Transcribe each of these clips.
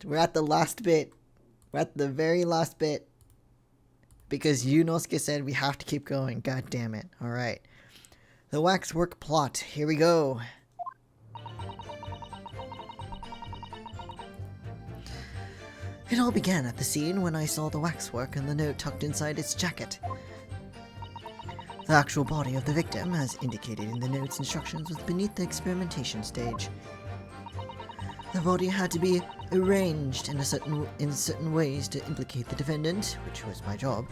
We're at the last bit. We're at the very last bit. Because Yunosuke said we have to keep going. God damn it. Alright. The waxwork plot. Here we go. It all began at the scene when I saw the waxwork and the note tucked inside its jacket. The actual body of the victim, as indicated in the note's instructions, was beneath the experimentation stage. The body had to be arranged in certain ways to implicate the defendant, which was my job.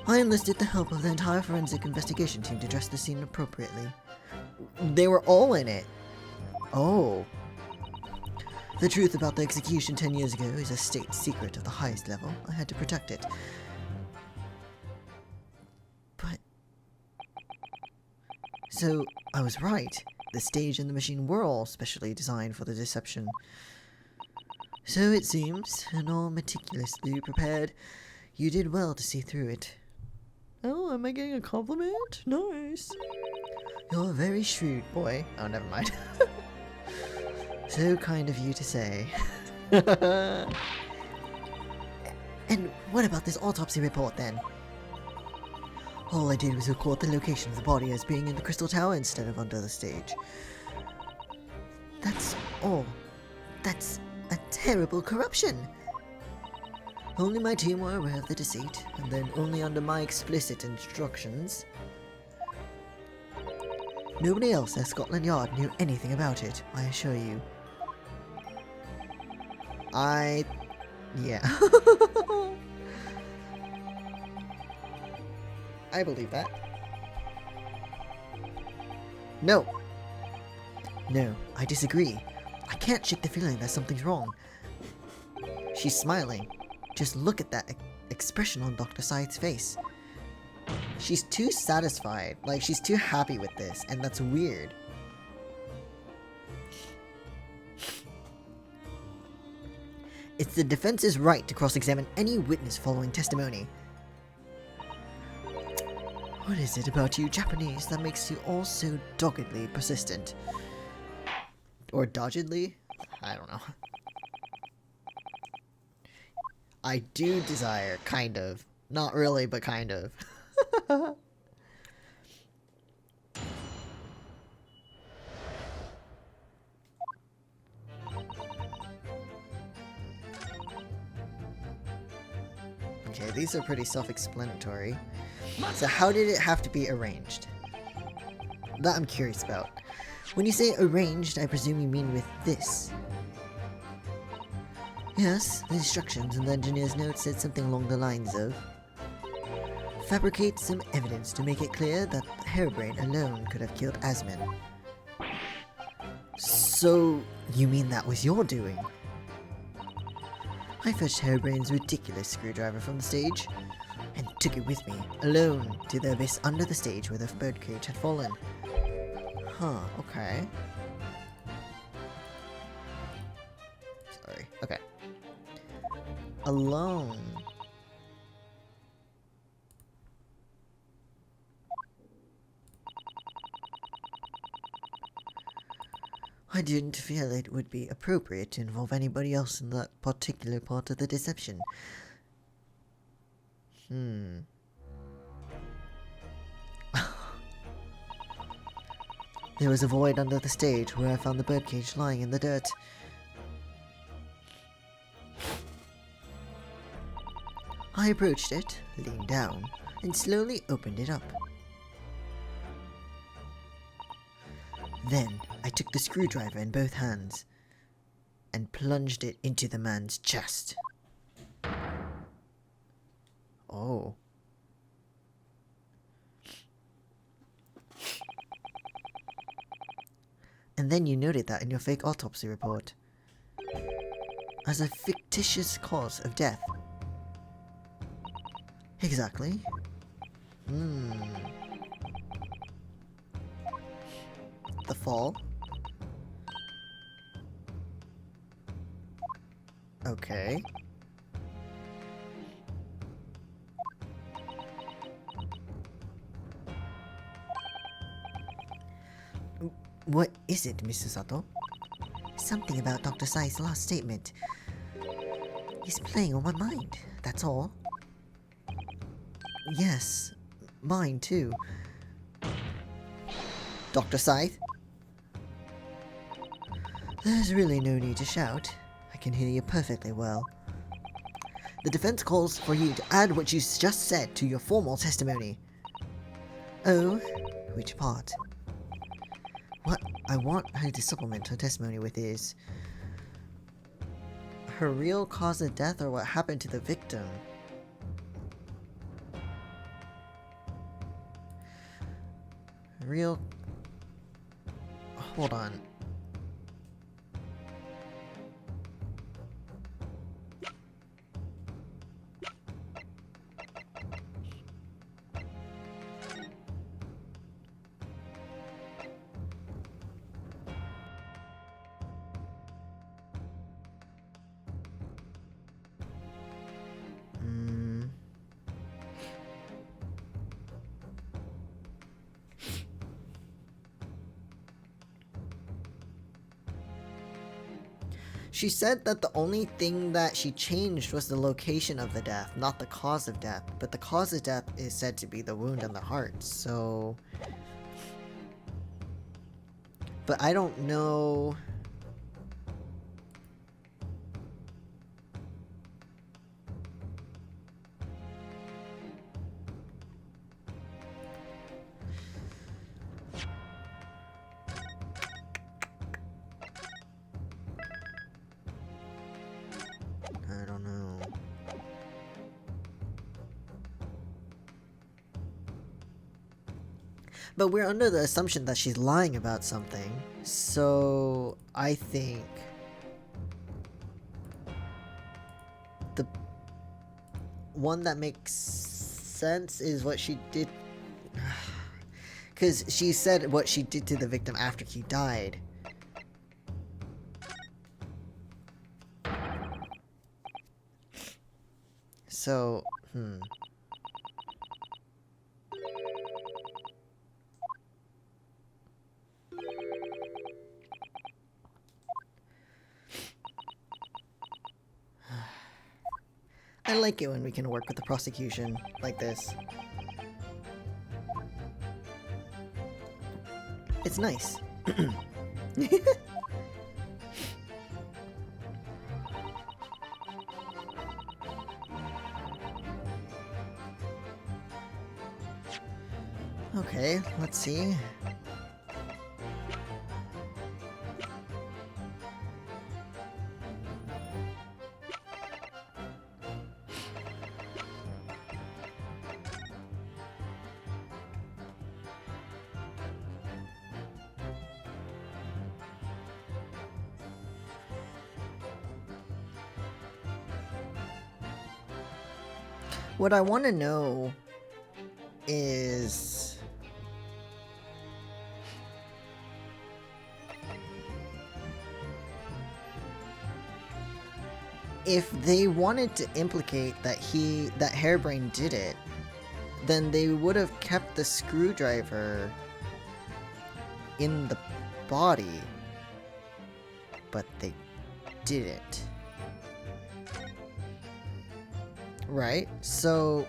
I enlisted the help of the entire forensic investigation team to dress the scene appropriately. They were all in it. Oh. The truth about the execution 10 years ago is a state secret of the highest level. I had to protect it. But... So, I was right. The stage and the machine were all specially designed for the deception. So it seems, and all meticulously prepared, you did well to see through it. Oh, am I getting a compliment? Nice. You're a very shrewd boy. Oh, never mind. So kind of you to say. And what about this autopsy report then? All I did was record the location of the body as being in the Crystal Tower instead of under the stage. That's all. That's a terrible corruption. Only my team were aware of the deceit, and then only under my explicit instructions. Nobody else at Scotland Yard knew anything about it, I assure you. Yeah. I believe that. No. No, I disagree. I can't shake the feeling that something's wrong. She's smiling. Just look at that expression on Dr. Said's face. She's too satisfied. Like, she's too happy with this, and that's weird. It's the defense's right to cross-examine any witness following testimony. What is it about you Japanese that makes you all so doggedly persistent? Or doggedly? I don't know. I do desire, kind of. Not really, but kind of. Okay, these are pretty self-explanatory. So how did it have to be arranged? That I'm curious about. When you say arranged, I presume you mean with this. Yes, the instructions in the engineer's note said something along the lines of fabricate some evidence to make it clear that Harebrain alone could have killed Asmin. So, you mean that was your doing? I fetched Harebrain's ridiculous screwdriver from the stage, and took it with me, alone, to the abyss under the stage where the birdcage had fallen. Huh, okay. Sorry, okay. Alone. I didn't feel it would be appropriate to involve anybody else in that particular part of the deception. There was a void under the stage where I found the birdcage lying in the dirt. I approached it, leaned down, and slowly opened it up. Then, I took the screwdriver in both hands and plunged it into the man's chest. Oh. And then you noted that in your fake autopsy report as a fictitious cause of death. Exactly. The fall. Okay. What is it, Mr. Sato? Something about Dr. Sai's last statement. He's playing on my mind, that's all. Yes, mine too. Dr. Scythe? There's really no need to shout. I can hear you perfectly well. The defense calls for you to add what you just said to your formal testimony. Oh, which part? What I want her to supplement her testimony with is her real cause of death or what happened to the victim. Real... Hold on. She said that the only thing that she changed was the location of the death, not the cause of death. But the cause of death is said to be the wound on the heart, so... But I don't know... I don't know. But we're under the assumption that she's lying about something, so I think the one that makes sense is what she did, because she said what she did to the victim after he died. So, I like it when we can work with the prosecution like this. It's nice. Okay, let's see. What I want to know is if they wanted to implicate that Hairbrain did it, then they would have kept the screwdriver in the body, but they didn't. Right? So...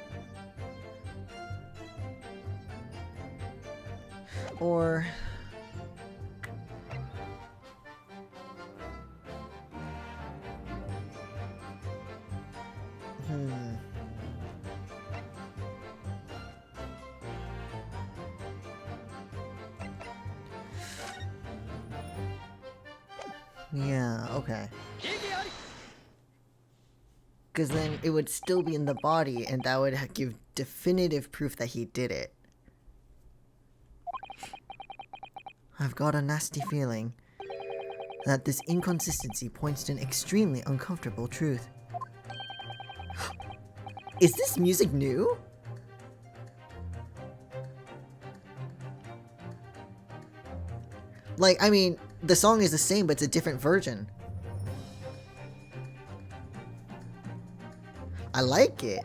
Or... Yeah, okay. Because then it would still be in the body, and that would give definitive proof that he did it. I've got a nasty feeling that this inconsistency points to an extremely uncomfortable truth. Is this music new? Like, I mean, the song is the same, but it's a different version. I like it.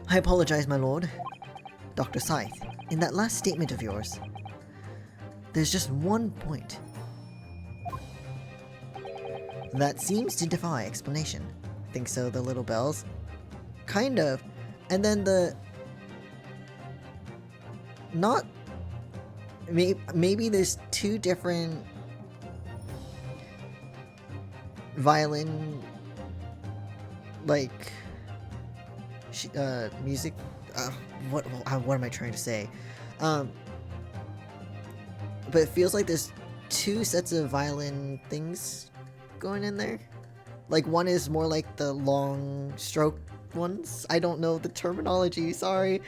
I apologize, my lord. Dr. Scythe, in that last statement of yours, there's just one point. That seems to defy explanation. Think so, the little bells? Kind of. And then the... Not... Maybe there's two different... violin... like... music... what am I trying to say? But it feels like there's two sets of violin things going in there. Like, one is more like the long stroke ones. I don't know the terminology, sorry.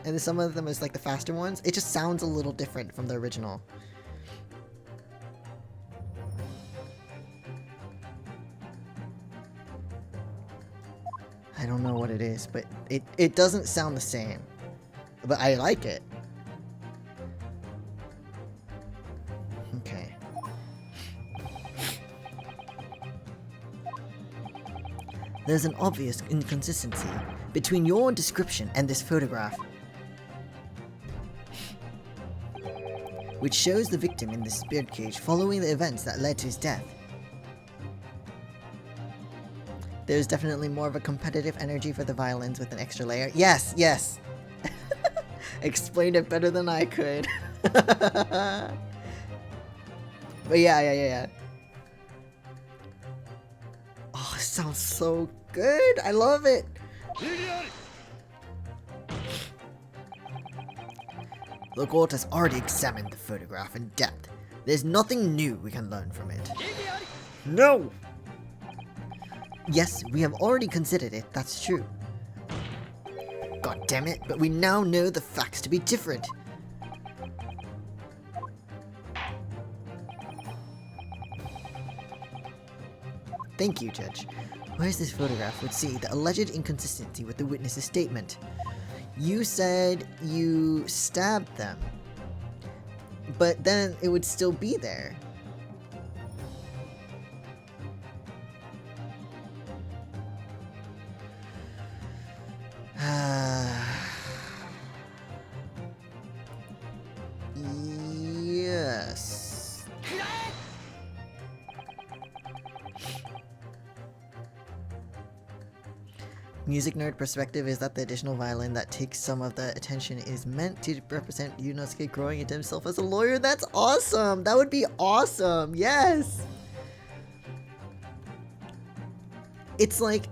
And then some of them is like the faster ones. It just sounds a little different from the original. I don't know what it is, but it doesn't sound the same. But I like it. Okay. There's an obvious inconsistency between your description and this photograph, which shows the victim in this birdcage following the events that led to his death. There's definitely more of a competitive energy for the violins with an extra layer. Yes, yes! Explained it better than I could. But yeah. Oh, it sounds so good! I love it! The court has already examined the photograph in depth. There's nothing new we can learn from it. No! Yes, we have already considered it, that's true. God damn it, but we now know the facts to be different. Thank you, Judge. Where's this photograph would see the alleged inconsistency with the witness's statement? You said you stabbed them, but then it would still be there. Yes. Music nerd perspective is that the additional violin that takes some of the attention is meant to represent Yunosuke growing into himself as a lawyer. That's awesome! That would be awesome! Yes! It's like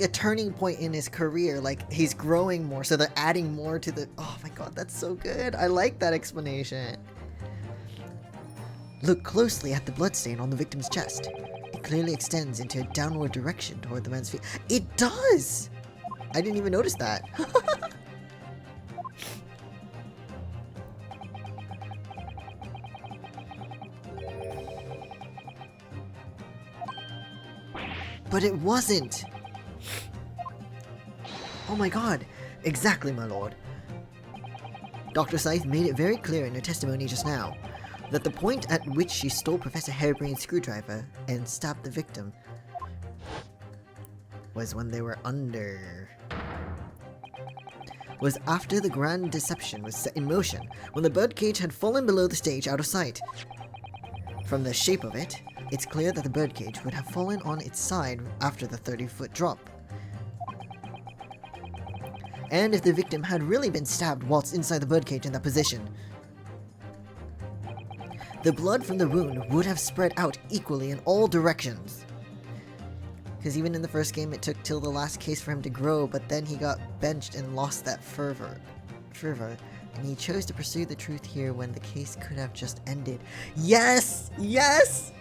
a turning point in his career. Like, he's growing more, so they're adding more to the... Oh my god, that's so good! I like that explanation! Look closely at the bloodstain on the victim's chest. It clearly extends into a downward direction toward the man's feet. It does! I didn't even notice that. But it wasn't! Oh my god! Exactly, my lord. Dr. Scythe made it very clear in her testimony just now that the point at which she stole Professor Harebrain's screwdriver and stabbed the victim was when they were was after the grand deception was set in motion, when the birdcage had fallen below the stage out of sight. From the shape of it, it's clear that the birdcage would have fallen on its side after the 30-foot drop. And if the victim had really been stabbed whilst inside the birdcage in that position, the blood from the wound would have spread out equally in all directions. Because even in the first game, it took till the last case for him to grow, but then he got benched and lost that fervor. And he chose to pursue the truth here when the case could have just ended. Yes! Yes!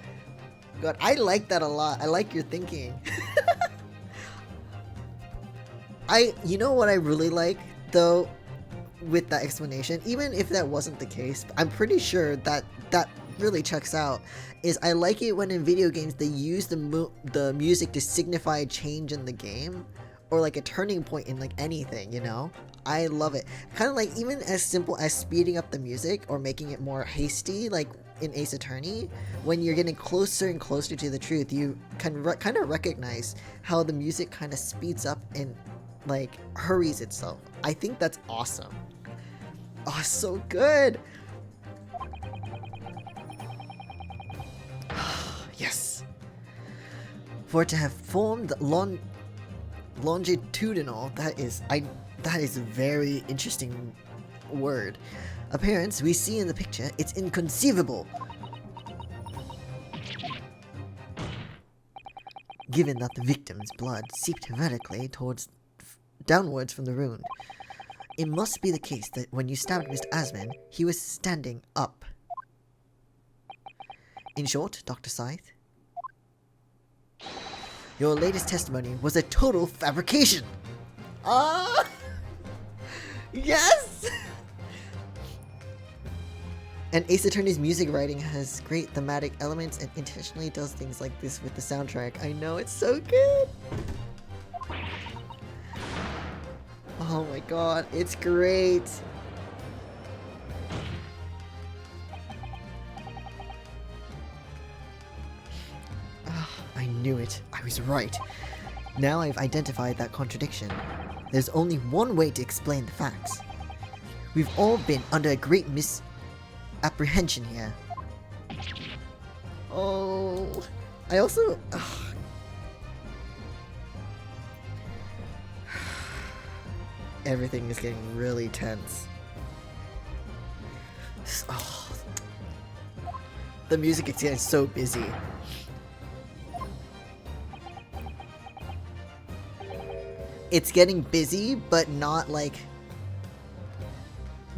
God, I like that a lot. I like your thinking. You know what I really like, though, with that explanation, even if that wasn't the case, I'm pretty sure that really checks out, is I like it when in video games they use the music to signify a change in the game, or like a turning point in like anything, you know? I love it. Kind of like even as simple as speeding up the music or making it more hasty, like in Ace Attorney, when you're getting closer and closer to the truth, you can kind of recognize how the music kind of speeds up and like hurries itself. I think that's awesome. Oh, so good. Yes. For it to have formed longitudinal, that is a very interesting word. Appearance we see in the picture, it's inconceivable. Given that the victim's blood seeped vertically downwards from the wound, it must be the case that when you stabbed Mr. Asman, he was standing up. In short, Dr. Scythe, your latest testimony was a total fabrication! Ah! Yes! And Ace Attorney's music writing has great thematic elements and intentionally does things like this with the soundtrack. I know, it's so good! Oh my god, it's great! I knew it. I was right. Now I've identified that contradiction. There's only one way to explain the facts. We've all been under a great misapprehension here. Oh, I also... Everything is getting really tense. Oh. The music is getting so busy. It's getting busy, but not like...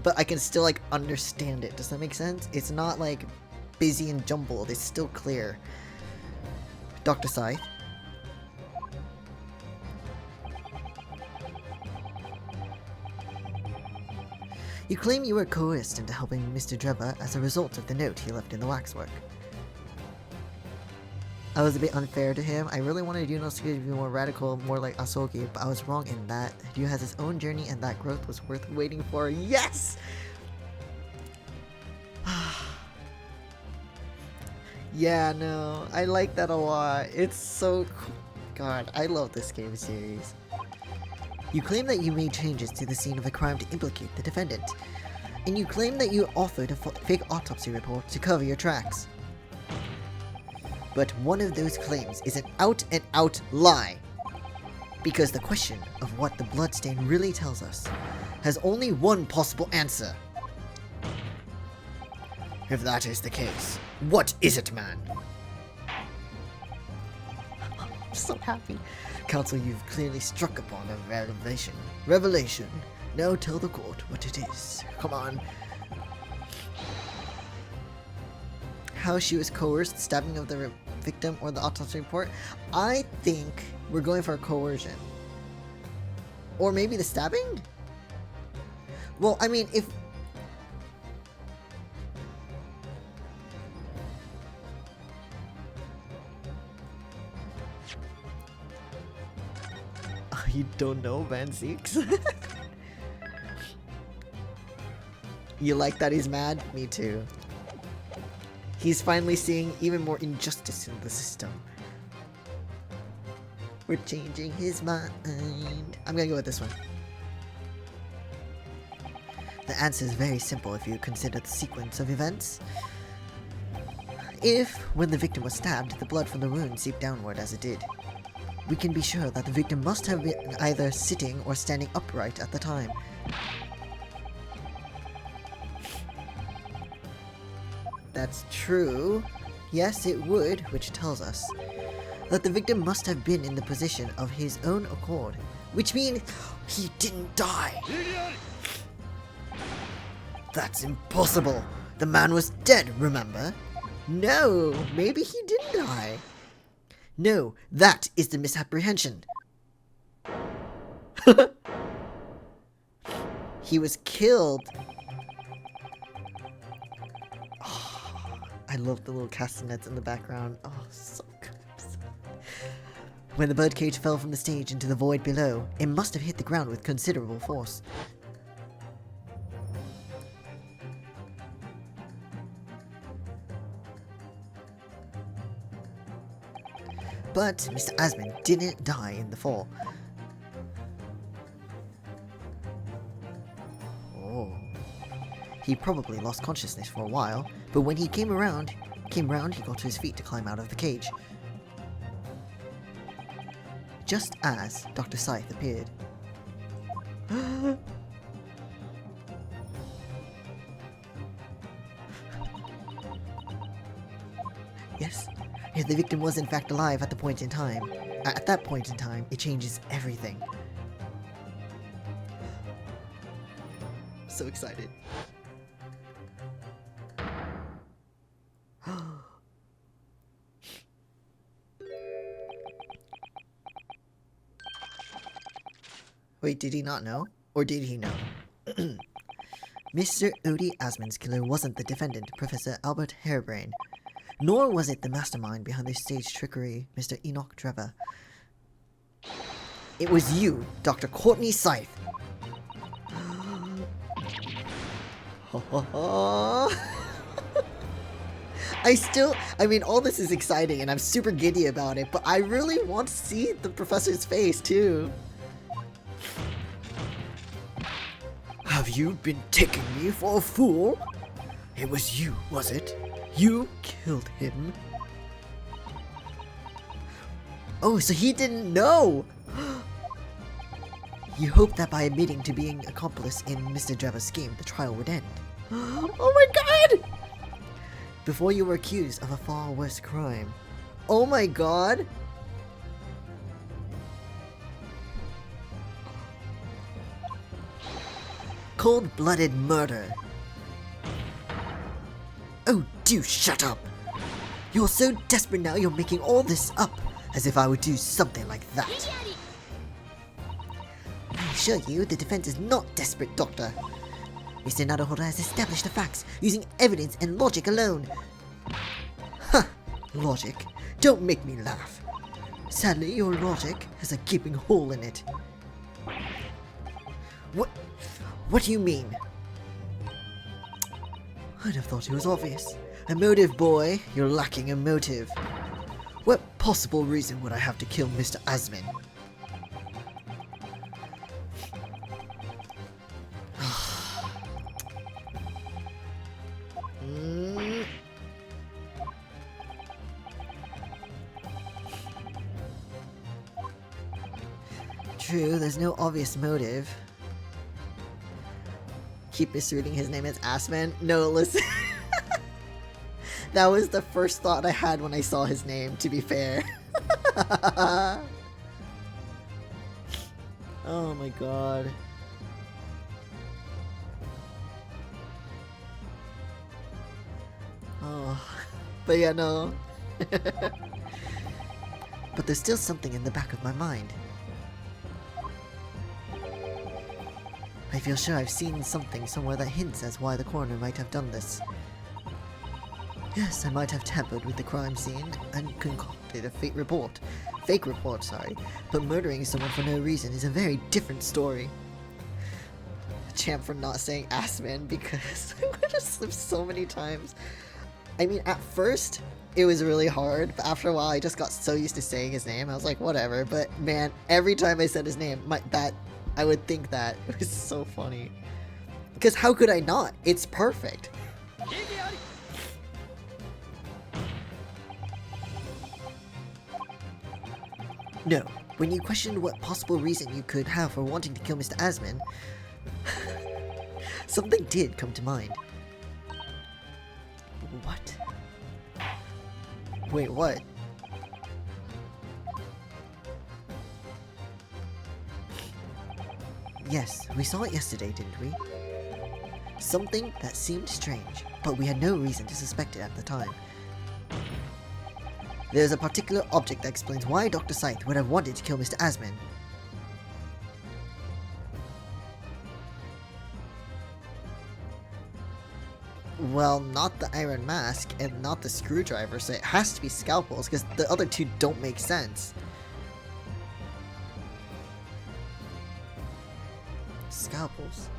But I can still like understand it. Does that make sense? It's not like busy and jumbled. It's still clear. Dr. Scythe. You claim you were coerced into helping Mr. Drebber as a result of the note he left in the waxwork. I was a bit unfair to him. I really wanted Yunosuke to be more radical, more like Asogi, but I was wrong in that. Ryu has his own journey and that growth was worth waiting for. Yes! Yeah, no, I like that a lot. It's so cool. God, I love this game series. You claim that you made changes to the scene of the crime to implicate the defendant. And you claim that you authored a fake autopsy report to cover your tracks. But one of those claims is an out-and-out lie. Because the question of what the bloodstain really tells us has only one possible answer. If that is the case, what is it, man? I'm so happy. Counsel, you've clearly struck upon a revelation. Revelation. Now tell the court what it is. Come on. How she was coerced, stabbing of the victim, or the autopsy report? I think we're going for coercion. Or maybe the stabbing? Well, I mean, if... Oh, you don't know, Van Six? You like that he's mad? Me too. He's finally seeing even more injustice in the system. We're changing his mind. I'm gonna go with this one. The answer is very simple if you consider the sequence of events. If, when the victim was stabbed, the blood from the wound seeped downward as it did, we can be sure that the victim must have been either sitting or standing upright at the time. That's true. Yes, it would, which tells us that the victim must have been in the position of his own accord, which means he didn't die. That's impossible. The man was dead, remember? No, maybe he didn't die. No, that is the misapprehension. He was killed. I love the little castanets in the background. Oh, so good. When the birdcage fell from the stage into the void below, it must have hit the ground with considerable force. But Mr. Asman didn't die in the fall. Oh. He probably lost consciousness for a while, but when he came around, came round, he got to his feet to climb out of the cage. Just as Dr. Scythe appeared. Yes, the victim was in fact alive at the point in time. At that point in time, it changes everything. So excited. Wait, did he not know? Or did he know? Mr. Odie Asmon's killer wasn't the defendant, Professor Albert Harebrain. Nor was it the mastermind behind the stage trickery, Mr. Enoch Trevor. It was you, Dr. Courtney Scythe. I mean, all this is exciting and I'm super giddy about it, but I really want to see the professor's face too. Have you been taking me for a fool? It was you, was it? You killed him? Oh, so he didn't know! You hoped that by admitting to being accomplice in Mr. Trevor's scheme, the trial would end. Oh my god! Before you were accused of a far worse crime. Oh my god! Cold-blooded murder. Oh, do shut up! You're so desperate now you're making all this up, as if I would do something like that. I assure you, the defense is not desperate, Doctor. Mr. Naruhodo has established the facts, using evidence and logic alone. Huh, logic? Don't make me laugh. Sadly, your logic has a gaping hole in it. What do you mean? I'd have thought it was obvious. A motive, boy. You're lacking a motive. What possible reason would I have to kill Mr. Asmin? True, there's no obvious motive. Keep misreading his name as Assman? No, listen. That was the first thought I had when I saw his name, to be fair. Oh my god. Oh, but yeah, no. But there's still something in the back of my mind. I feel sure I've seen something somewhere that hints as why the coroner might have done this. Yes, I might have tampered with the crime scene and concocted a fake report, but murdering someone for no reason is a very different story. Champ for not saying Assman because I would have slipped so many times. I mean, at first, it was really hard, but after a while I just got so used to saying his name, I was like, whatever, but man, every time I said his name, I would think that. It was so funny. Because how could I not? It's perfect. No, when you questioned what possible reason you could have for wanting to kill Mr. Asman, something did come to mind. What? Wait, what? Yes, we saw it yesterday, didn't we? Something that seemed strange, but we had no reason to suspect it at the time. There's a particular object that explains why Dr. Scythe would have wanted to kill Mr. Asman. Well, not the iron mask and not the screwdriver, so it has to be scalpels, because the other two don't make sense. Scalpels.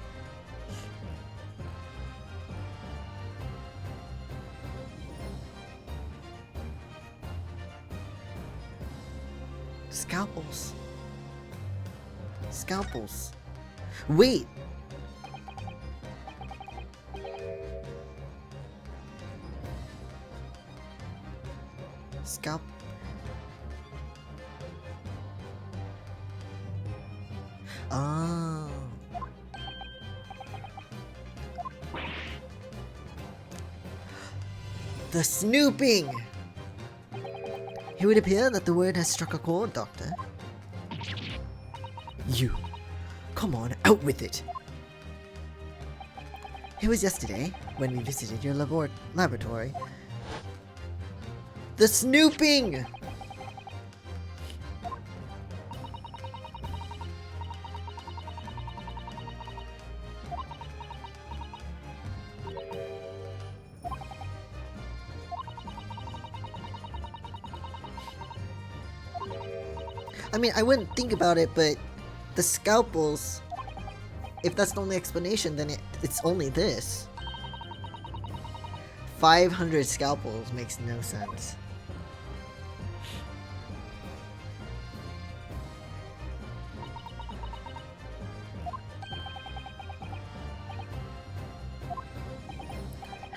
Scalpels. Scalpels. Wait! scalp. Oh. The snooping! It would appear that the word has struck a chord, Doctor. You. Come on, out with it! It was yesterday, when we visited your laboratory. The snooping! I mean, I wouldn't think about it, but the scalpels, if that's the only explanation, then it's only this. 500 scalpels makes no sense.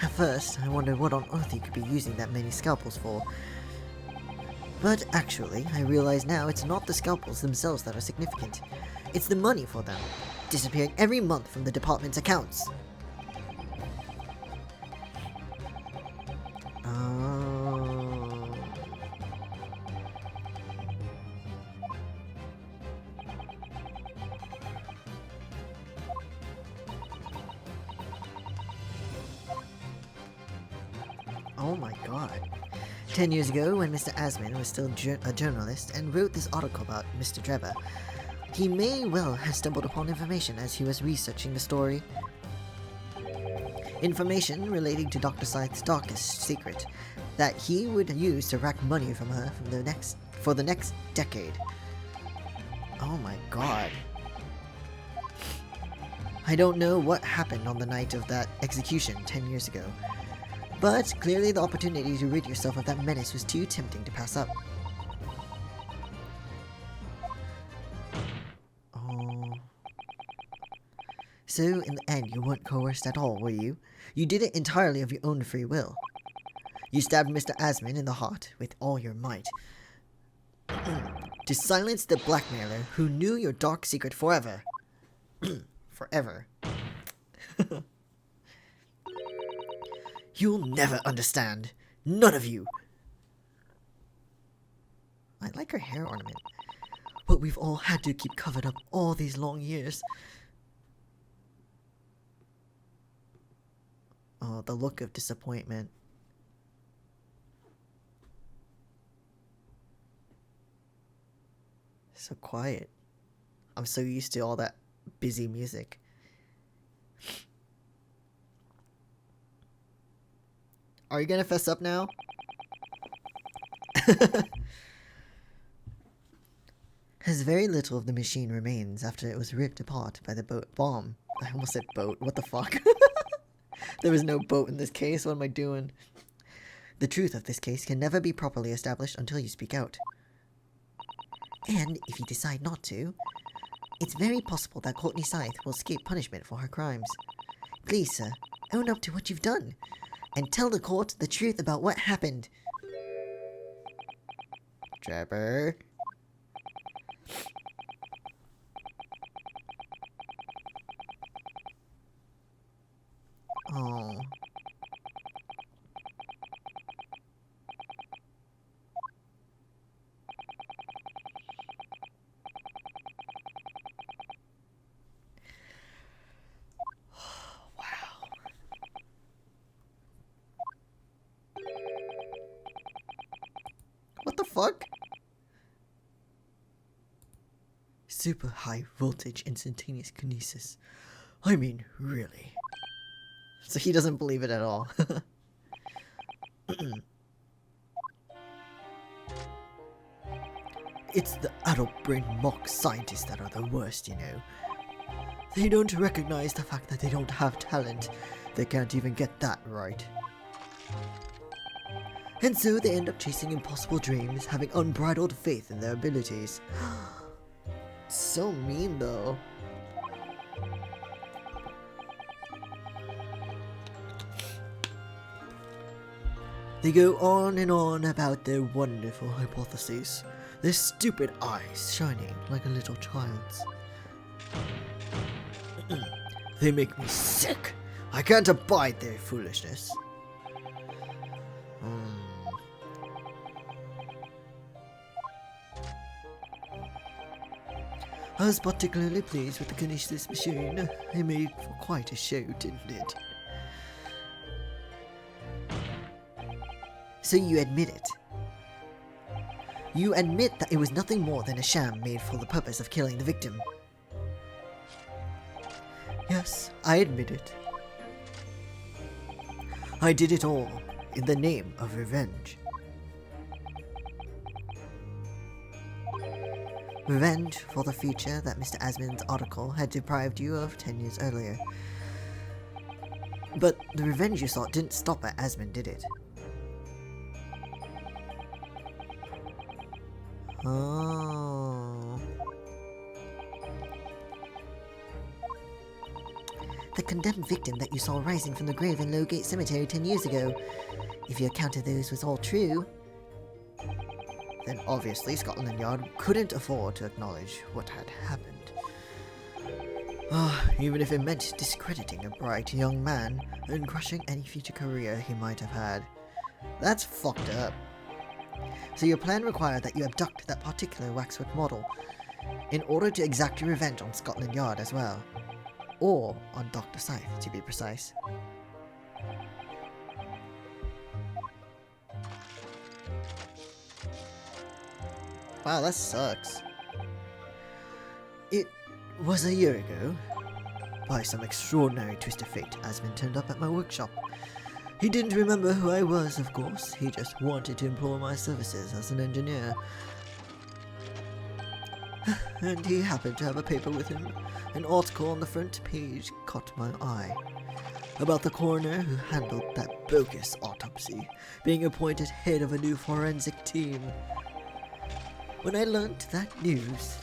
At first, I wondered what on earth he could be using that many scalpels for. But actually, I realize now it's not the scalpels themselves that are significant. It's the money for them, disappearing every month from the department's accounts. Oh my god. 10 years ago, when Mr. Asmin was still a journalist and wrote this article about Mr. Drebber, he may well have stumbled upon information as he was researching the story. Information relating to Dr. Scythe's darkest secret that he would use to rack money from her for the next decade. Oh my god. I don't know what happened on the night of that execution 10 years ago. But clearly the opportunity to rid yourself of that menace was too tempting to pass up. Oh. So, in the end, you weren't coerced at all, were you? You did it entirely of your own free will. You stabbed Mr. Asmin in the heart with all your might. To silence the blackmailer who knew your dark secret forever. Forever. You'll never understand. None of you. I like her hair ornament. What we've all had to keep covered up all these long years. Oh, the look of disappointment. So quiet. I'm so used to all that busy music. Are you gonna fess up now? As very little of the machine remains after it was ripped apart by the bomb. I almost said boat. What the fuck? There was no boat in this case. What am I doing? The truth of this case can never be properly established until you speak out. And if you decide not to, it's very possible that Courtney Scythe will escape punishment for her crimes. Please, sir, own up to what you've done. And tell the court the truth about what happened. Drebber. Oh. What the fuck? Super high voltage instantaneous kinesis. I mean, really. So he doesn't believe it at all. It's the adult brain mock scientists that are the worst, you know. They don't recognize the fact that they don't have talent. They can't even get that right. And so they end up chasing impossible dreams, having unbridled faith in their abilities. So mean, though. They go on and on about their wonderful hypotheses, their stupid eyes shining like a little child's. They make me sick. I can't abide their foolishness. I was particularly pleased with the Kinesis machine. It made for quite a show, didn't it? So you admit it. You admit that it was nothing more than a sham made for the purpose of killing the victim. Yes, I admit it. I did it all in the name of revenge. Revenge for the future that Mr. Asmund's article had deprived you of 10 years earlier. But the revenge you sought didn't stop at Asmund, did it? Oh. The condemned victim that you saw rising from the grave in Lowgate Cemetery 10 years ago. If your account of those was all true, then obviously Scotland Yard couldn't afford to acknowledge what had happened. Even if it meant discrediting a bright young man and crushing any future career he might have had. That's fucked up. So your plan required that you abduct that particular waxwork model in order to exact your revenge on Scotland Yard as well. Or on Dr. Scythe, to be precise. Wow, that sucks. It was a year ago. By some extraordinary twist of fate, Asmund turned up at my workshop. He didn't remember who I was, of course. He just wanted to employ my services as an engineer. And he happened to have a paper with him. An article on the front page caught my eye. About the coroner who handled that bogus autopsy, being appointed head of a new forensic team. When I learnt that news,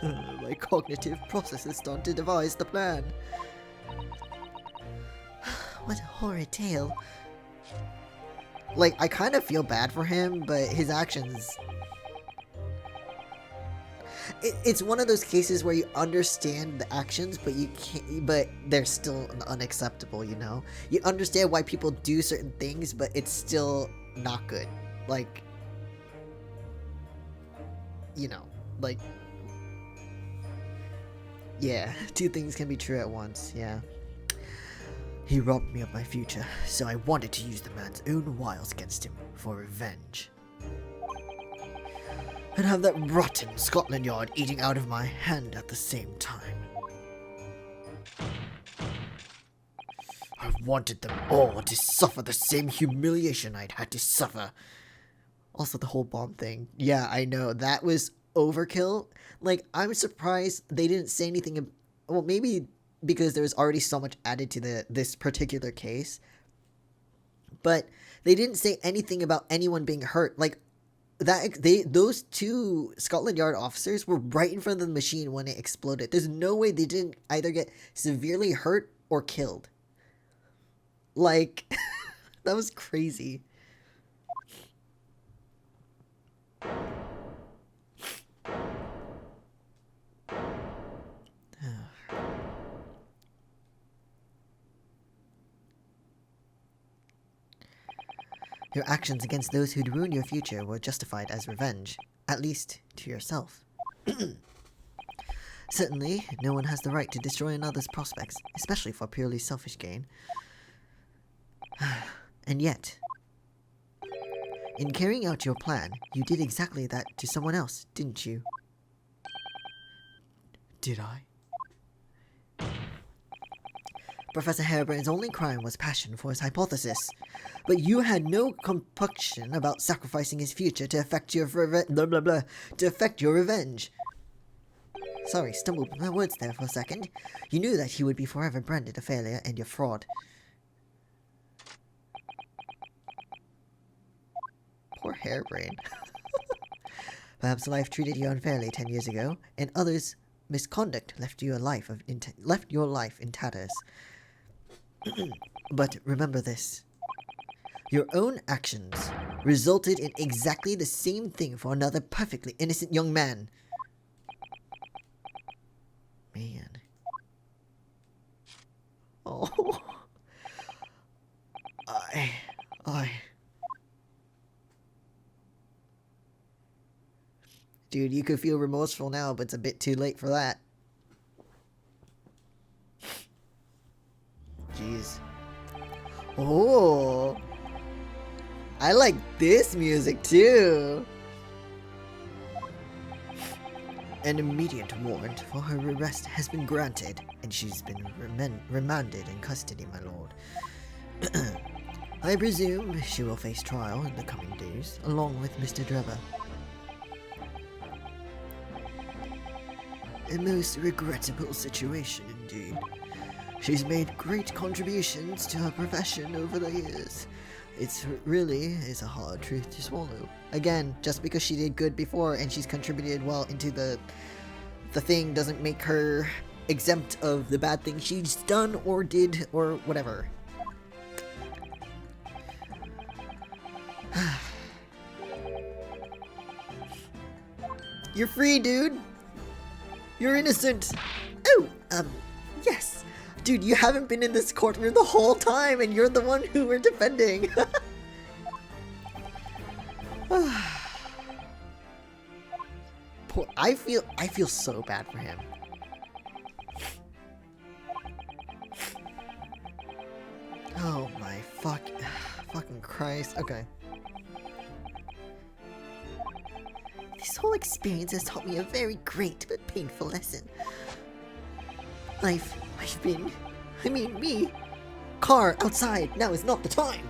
my cognitive processes started to devise the plan. What a horrid tale. Like, I kind of feel bad for him, but his actions... It's one of those cases where you understand the actions, but you can't. But they're still unacceptable. You know, you understand why people do certain things, but it's still not good. Like, you know, like, yeah, two things can be true at once. Yeah. He robbed me of my future, so I wanted to use the man's own wiles against him for revenge. And have that rotten Scotland Yard eating out of my hand at the same time. I wanted them all to suffer the same humiliation I'd had to suffer. Also, the whole bomb thing. Yeah, I know, that was overkill. Like, I'm surprised they didn't say anything. Well, maybe because there was already so much added to this particular case. But they didn't say anything about anyone being hurt. Like, those two Scotland Yard officers were right in front of the machine when it exploded. There's no way they didn't either get severely hurt or killed. Like, that was crazy. Your actions against those who'd ruin your future were justified as revenge, at least to yourself. Certainly, no one has the right to destroy another's prospects, especially for purely selfish gain. And yet, in carrying out your plan, you did exactly that to someone else, didn't you? Did I? Professor Harebrain's only crime was passion for his hypothesis. But you had no compunction about sacrificing his future to effect your revenge. Sorry, stumbled with my words there for a second. You knew that he would be forever branded a failure and your fraud. Poor Harebrain. Perhaps life treated you unfairly 10 years ago, and others' misconduct left your life in tatters. But remember this. Your own actions resulted in exactly the same thing for another perfectly innocent young man. Man. Oh. I. Dude, you could feel remorseful now, but it's a bit too late for that. Jeez. Oh. I like this music too. An immediate warrant for her arrest has been granted, and she's been remanded in custody, my lord. I presume she will face trial in the coming days, along with Mr. Drebber. A most regrettable situation indeed. She's made great contributions to her profession over the years. It's really is a hard truth to swallow. Again, just because she did good before and she's contributed well into the thing doesn't make her exempt of the bad things she's done or did or whatever. You're free, dude. You're innocent. Oh, yes. Dude, you haven't been in this courtroom the whole time, and you're the one who we're defending. Poor, I feel so bad for him. Oh my fucking Christ. Okay. This whole experience has taught me a very great but painful lesson. I've been, me. Car, outside, now is not the time.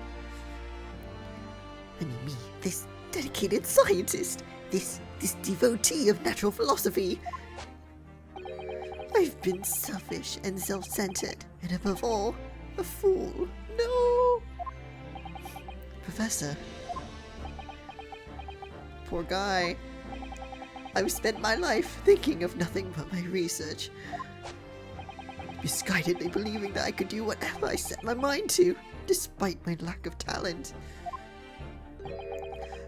Me, this dedicated scientist, this devotee of natural philosophy. I've been selfish and self-centered, and above all, a fool. No! Professor. Poor guy. I've spent my life thinking of nothing but my research. Misguidedly believing that I could do whatever I set my mind to, despite my lack of talent.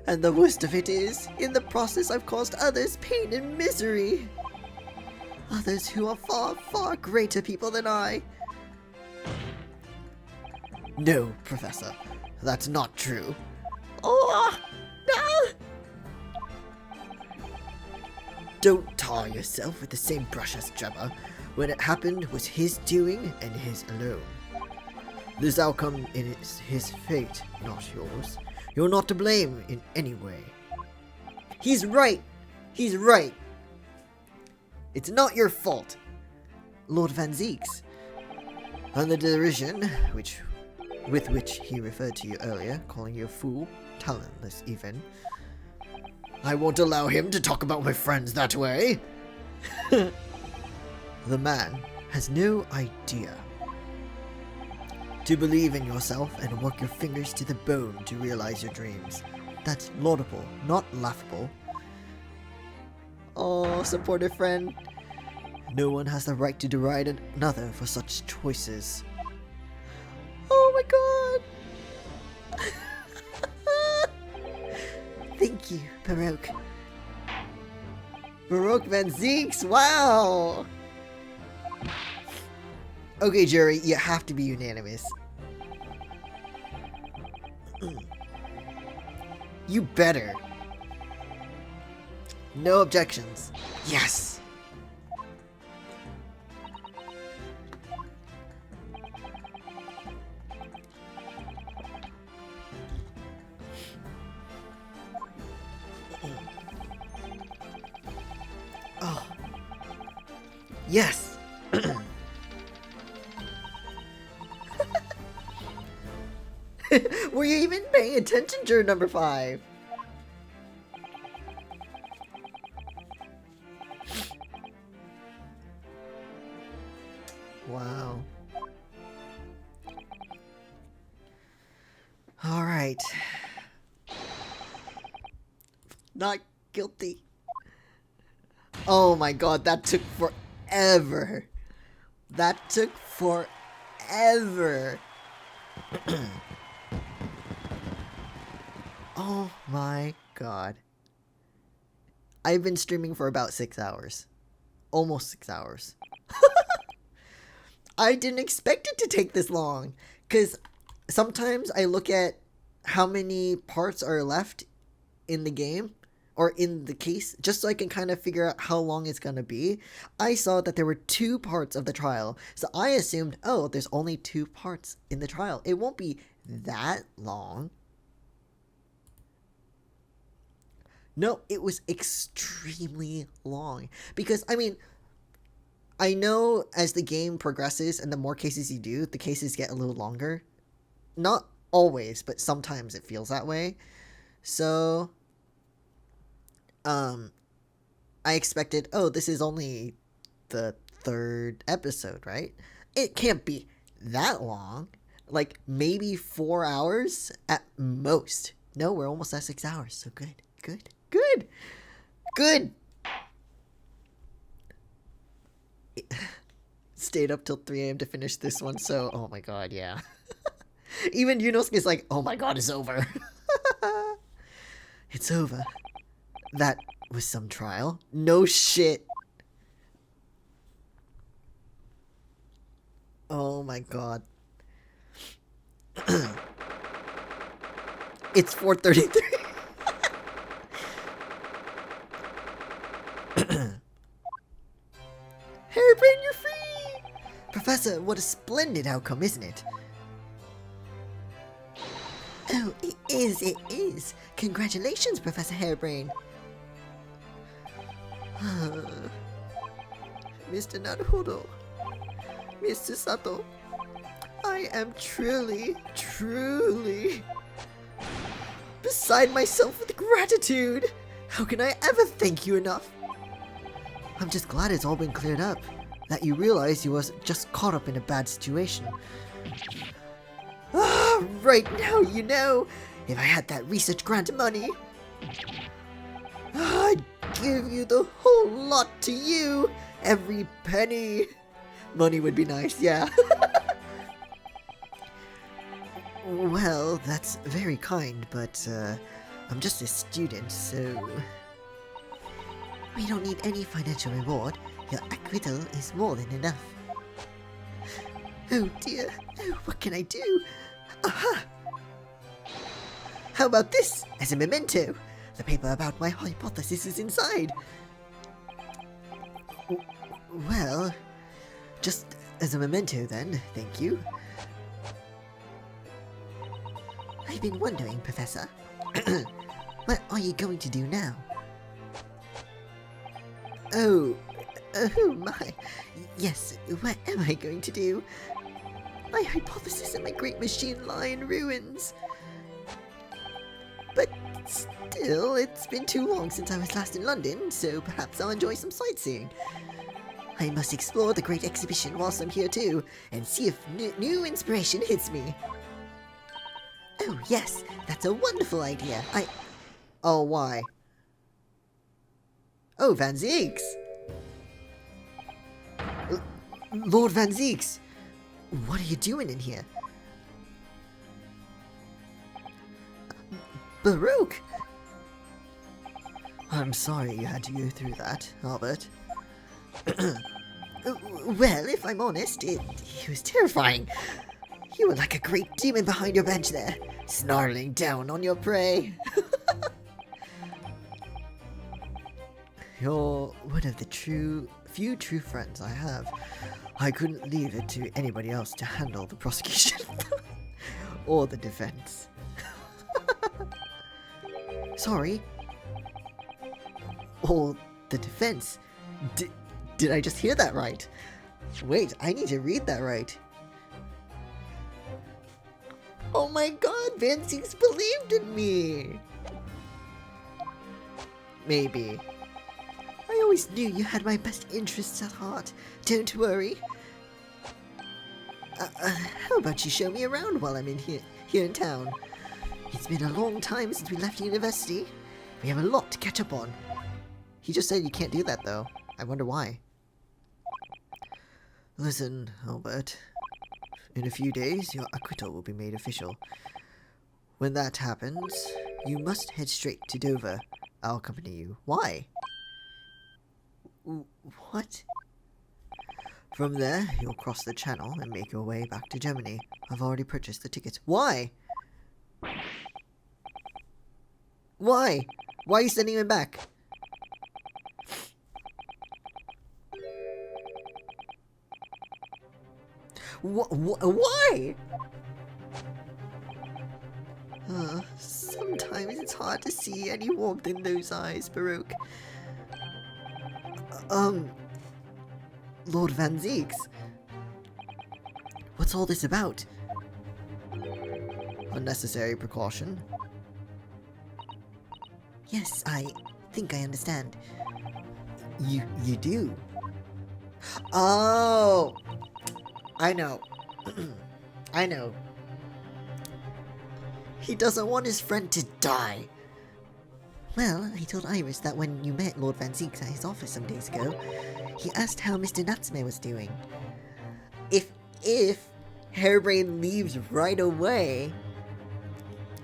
And the worst of it is, in the process I've caused others pain and misery. Others who are far, far greater people than I. No, Professor, that's not true. Oh, no! Don't tar yourself with the same brush as Drebber. When it happened was his doing and his alone. This outcome is his fate, not yours. You're not to blame in any way. He's right! He's right! It's not your fault, Lord Van Zeeks. And the derision, with which he referred to you earlier, calling you a fool, talentless even. I won't allow him to talk about my friends that way. The man has no idea. To believe in yourself and work your fingers to the bone to realize your dreams. That's laudable, not laughable. Oh, supportive friend. No one has the right to deride another for such choices. Oh my god! Thank you, Baroque. Baroque Van Zeeks, wow! Okay, jury, you have to be unanimous. You better. No objections. Yes! Oh. Yes! Were you even paying attention during number 5? Wow. Alright. Not guilty. Oh my god, that took forever. That took forever. Oh my god. I've been streaming for about 6 hours. Almost 6 hours. I didn't expect it to take this long. Because sometimes I look at how many parts are left in the game or in the case just so I can kind of figure out how long it's going to be. I saw that there were 2 parts of the trial. So I assumed, oh, there's only 2 parts in the trial. It won't be that long. No, it was extremely long. Because, I mean, I know as the game progresses and the more cases you do, the cases get a little longer. Not always, but sometimes it feels that way. So, I expected, oh, this is only the 3rd episode, right? It can't be that long. Like, maybe 4 hours at most. No, we're almost at 6 hours, so good. Stayed up till 3 a.m. to finish this one, so, oh my god, yeah. Even Yunosuke's like, oh my god, it's over. It's over. That was some trial. No shit. Oh my god. It's 4:33. Hairbrain, you're free! Professor, what a splendid outcome, isn't it? Oh, it is. Congratulations, Professor Hairbrain. Mr. Naruhodo, Mr. Sato, I am truly beside myself with gratitude. How can I ever thank you enough? I'm just glad it's all been cleared up, that you realize you was just caught up in a bad situation. Right now, you know, if I had that research grant money, I'd give you the whole lot to you, every penny. Money would be nice, yeah. Well, that's very kind, but I'm just a student, so we don't need any financial reward. Your acquittal is more than enough. Oh dear, oh, what can I do? Aha! How about this as a memento? The paper about my hypothesis is inside. Well, just as a memento then, thank you. I've been wondering, Professor, what are you going to do now? Oh my, yes, what am I going to do? My hypothesis and my great machine lie in ruins. But still, it's been too long since I was last in London, so perhaps I'll enjoy some sightseeing. I must explore the great exhibition whilst I'm here too, and see if new inspiration hits me. Oh yes, that's a wonderful idea. Oh, why? Oh, Van Zieks! Lord Van Zieks! What are you doing in here? Baruch! I'm sorry you had to go through that, Albert. Well, if I'm honest, it was terrifying. You were like a great demon behind your bench there, snarling down on your prey. You're one of the few true friends I have. I couldn't leave it to anybody else to handle the prosecution or the defense. Sorry. Or the defense. Did I just hear that right? Wait, I need to read that right. Oh my god, Van Zieks believed in me! Maybe. I always knew you had my best interests at heart. Don't worry. How about you show me around while I'm here in town? It's been a long time since we left university. We have a lot to catch up on. He just said you can't do that though. I wonder why. Listen, Albert. In a few days, your acquittal will be made official. When that happens, You must head straight to Dover. I'll accompany you. Why? What? From there, you'll cross the channel and make your way back to Germany. I've already purchased the tickets. Why? Why? Why are you sending him back? Why? Sometimes it's hard to see any warmth in those eyes, Baruch. Lord Van Zieks? What's all this about? Unnecessary precaution? Yes, I think I understand. You do? Oh! I know. I know. He doesn't want his friend to die. Well, I told Iris that when you met Lord Van Zieks at his office some days ago, he asked how Mr. Natsume was doing. If Harebrained leaves right away,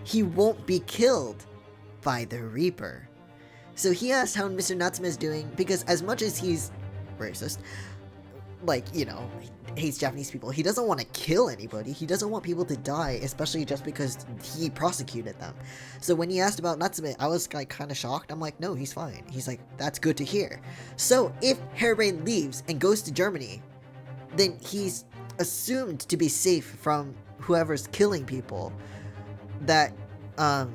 he won't be killed by the Reaper. So he asked how Mr. Natsume is doing because as much as he's racist, like, you know, hates Japanese people, he doesn't want to kill anybody. He doesn't want people to die, especially just because he prosecuted them. So when he asked about Natsume, I was like kind of shocked. I'm like, no, he's fine. He's like, that's good to hear. So if Harebrained leaves and goes to Germany, then he's assumed to be safe from whoever's killing people that Van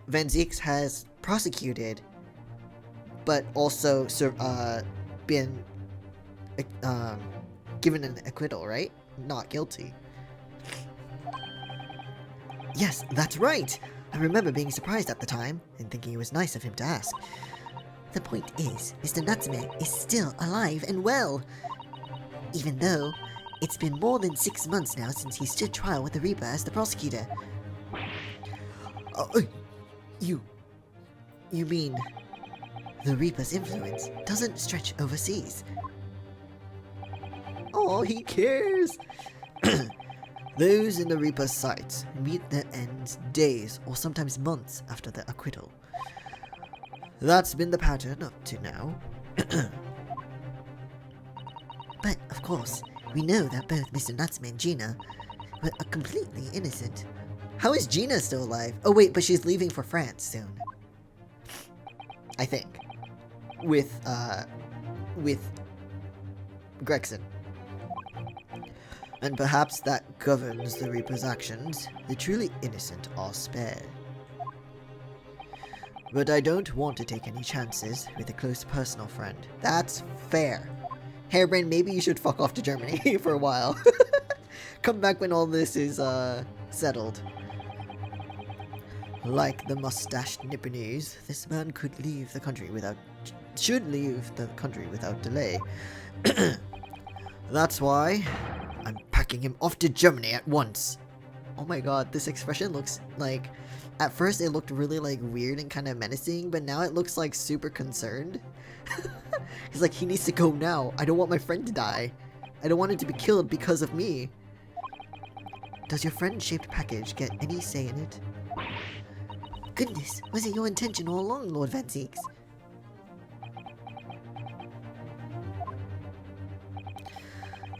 Zieks has prosecuted, but also been given an acquittal, right? Not guilty. Yes, that's right! I remember being surprised at the time, and thinking it was nice of him to ask. The point is, Mr. Natsume is still alive and well! Even though, it's been more than 6 months now since he stood trial with the Reaper as the prosecutor. You mean, the Reaper's influence doesn't stretch overseas? Oh, he cares! Those in the Reaper's sights meet their ends days or sometimes months after their acquittal. That's been the pattern up to now. But, of course, we know that both Mr. Natsume and Gina were completely innocent. How is Gina still alive? Oh wait, but she's leaving for France soon. I think. With Gregson. And perhaps that governs the Reaper's actions. The truly innocent are spared. But I don't want to take any chances with a close personal friend. That's fair. Harebrained, maybe you should fuck off to Germany for a while. Come back when all this is settled. Like the mustached Nipponese, this man should leave the country without delay. That's why I'm packing him off to Germany at once. Oh my god, this expression looks like, at first it looked really like weird and kind of menacing, but now it looks like super concerned. He's like, he needs to go now. I don't want my friend to die. I don't want him to be killed because of me. Does your friend-shaped package get any say in it? Goodness, was it your intention all along, Lord Van Zieks?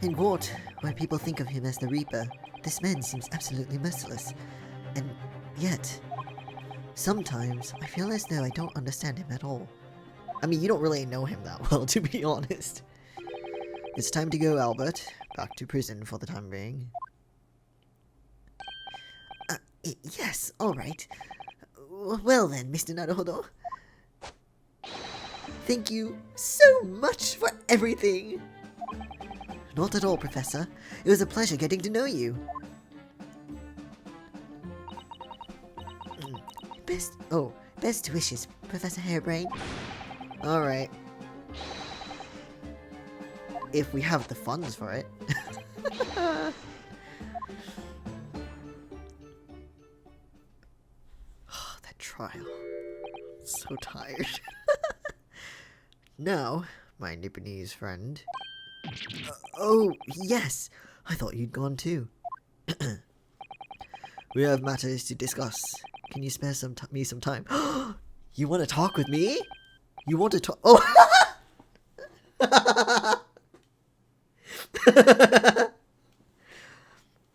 In Wart, where people think of him as the Reaper, this man seems absolutely merciless. And yet, sometimes I feel as though I don't understand him at all. I mean, you don't really know him that well, to be honest. It's time to go, Albert. Back to prison for the time being. Yes, alright. Well then, Mr. Naruhodo. Thank you so much for everything! Not at all, Professor. It was a pleasure getting to know you. Best wishes, Professor Harebrained. Alright. If we have the funds for it. That trial. So tired. Now, my Nipponese friend. Oh, yes! I thought you'd gone too. We have matters to discuss. Can you spare me some time? You want to talk with me? You want to talk? Oh!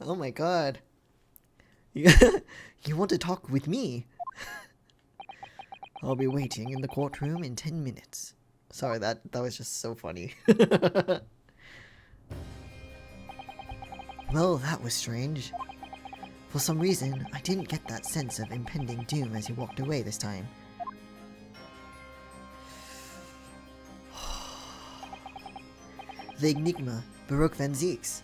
Oh my god. You want to talk with me? I'll be waiting in the courtroom in 10 minutes. Sorry, that was just so funny. Well, that was strange. For some reason, I didn't get that sense of impending doom as he walked away this time. The Enigma, Baroque Van Zieks.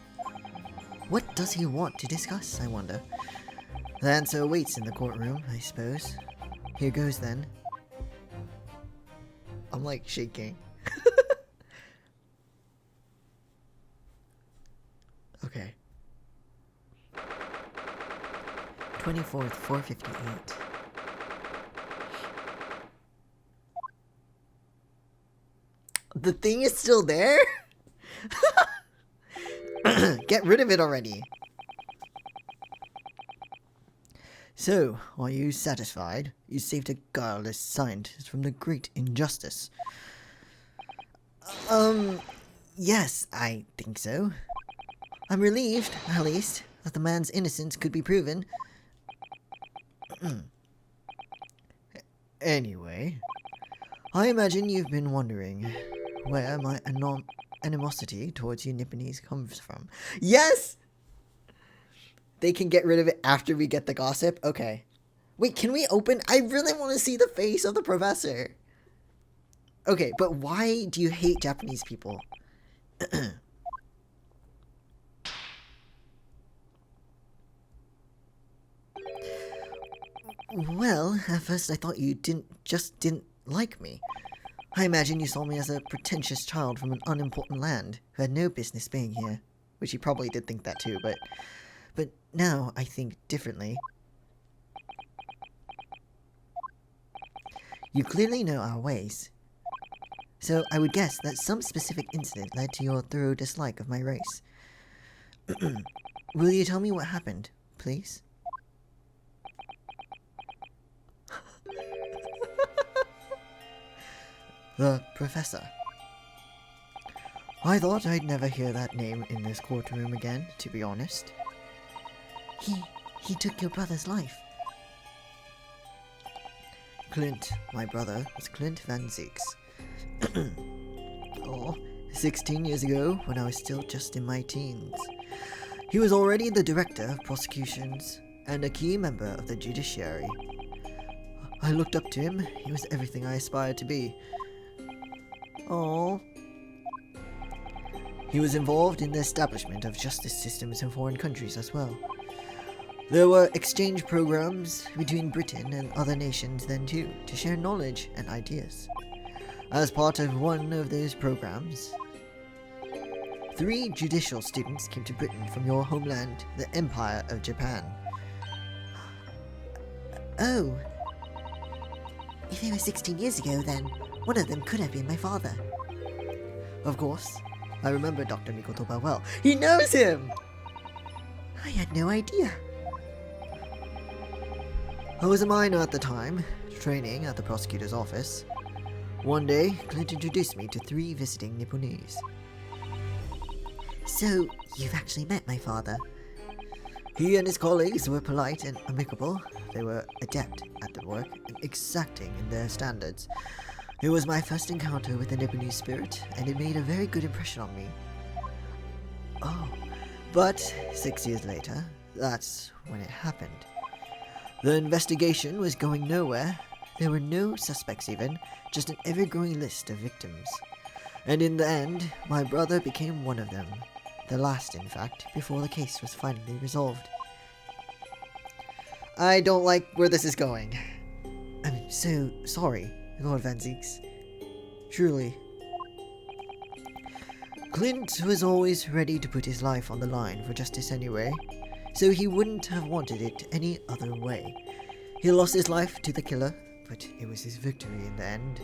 What does he want to discuss, I wonder? The answer awaits in the courtroom, I suppose. Here goes then. I'm like shaking. Okay. 24th, 4:58. The thing is still there? Get rid of it already. So, are you satisfied? You saved a guileless scientist from the great injustice. Yes, I think so. I'm relieved, at least, that the man's innocence could be proven. Anyway, I imagine you've been wondering where my animosity towards you Nipponese comes from. Yes! They can get rid of it after we get the gossip? Okay. Wait, can we open? I really want to see the face of the professor. Okay, but why do you hate Japanese people? Well, at first I thought you just didn't like me. I imagine you saw me as a pretentious child from an unimportant land who had no business being here. Which you probably did think that too, but now I think differently. You clearly know our ways. So I would guess that some specific incident led to your thorough dislike of my race. Will you tell me what happened, please? The professor. I thought I'd never hear that name in this courtroom again, to be honest. He took your brother's life. Clint, my brother, was Clint Van Zieks. 16 years ago, when I was still just in my teens. He was already the director of prosecutions and a key member of the judiciary. I looked up to him. He was everything I aspired to be. Oh. He was involved in the establishment of justice systems in foreign countries as well. There were exchange programs between Britain and other nations then too, to share knowledge and ideas. As part of one of those programs, 3 judicial students came to Britain from your homeland, the Empire of Japan. Oh. If they were 16 years ago, then one of them could have been my father. Of course. I remember Dr. Mikotoba well. He knows him! I had no idea. I was a minor at the time, training at the prosecutor's office. One day, Clint introduced me to 3 visiting Nipponese. So, you've actually met my father? He and his colleagues were polite and amicable. They were adept at their work and exacting in their standards. It was my first encounter with the Nipponese spirit, and it made a very good impression on me. Oh, but 6 years later, that's when it happened. The investigation was going nowhere. There were no suspects even, just an ever-growing list of victims. And in the end, my brother became one of them. The last, in fact, before the case was finally resolved. I don't like where this is going. I'm so sorry, Lord Van Zieks. Truly. Clint was always ready to put his life on the line for justice anyway, so he wouldn't have wanted it any other way. He lost his life to the killer, but it was his victory in the end.